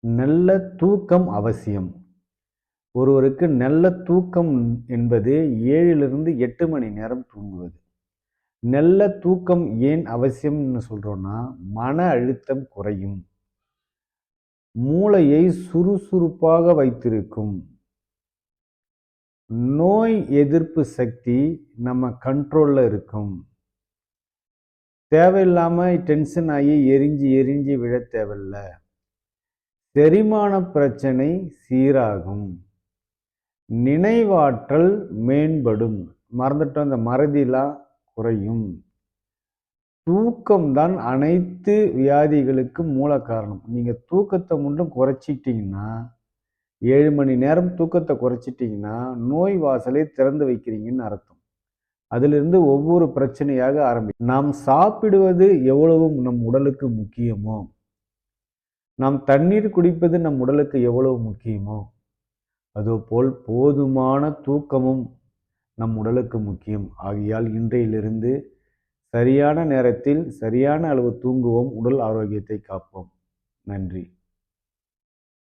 நல்ல தூக்கம் அவசியம். ஒருவருக்கு நல்ல தூக்கம் என்பது 7லிருந்து 8 மணி நேரம் தூங்குவது. நல்ல தூக்கம் ஏன் அவசியம்னு சொல்றோம்னா, மன அழுத்தம் குறையும். மூளையை சுறுசுறுப்பாக வைத்திருக்கும். நோய் எதிர்ப்பு சக்தி நம்ம கண்ட்ரோல்ல இருக்கும். தேவையில்லாம டென்ஷன் ஆகி எரிஞ்சு எரிஞ்சு விழ தேவையில்ல. செரிமான பிரச்சனை சீராகும். நினைவாற்றல் மேம்படும். மறந்துட்டோம், அந்த மறதிலாம் குறையும். தூக்கம் தான் அனைத்து வியாதிகளுக்கும் மூல காரணம். நீங்க தூக்கத்தை மட்டும் குறைச்சிட்டீங்கன்னா, 7 மணி நேரம் தூக்கத்தை குறைச்சிட்டீங்கன்னா, நோய் வாசலை திறந்து வைக்கிறீங்கன்னு அர்த்தம். அதிலிருந்து ஒவ்வொரு பிரச்சனையாக ஆரம்பிக்கும். நாம் சாப்பிடுவது எவ்வளவு நம் உடலுக்கு முக்கியமோ, நாம் தண்ணீர் குடிப்பது நம் உடலுக்கு எவ்வளவு முக்கியமோ, அதுபோல் போதுமான தூக்கமும் நம் உடலுக்கு முக்கியம். ஆகையால் இன்றையிலிருந்து சரியான நேரத்தில் சரியான அளவு தூங்குவோம். உடல் ஆரோக்கியத்தை காப்போம். நன்றி.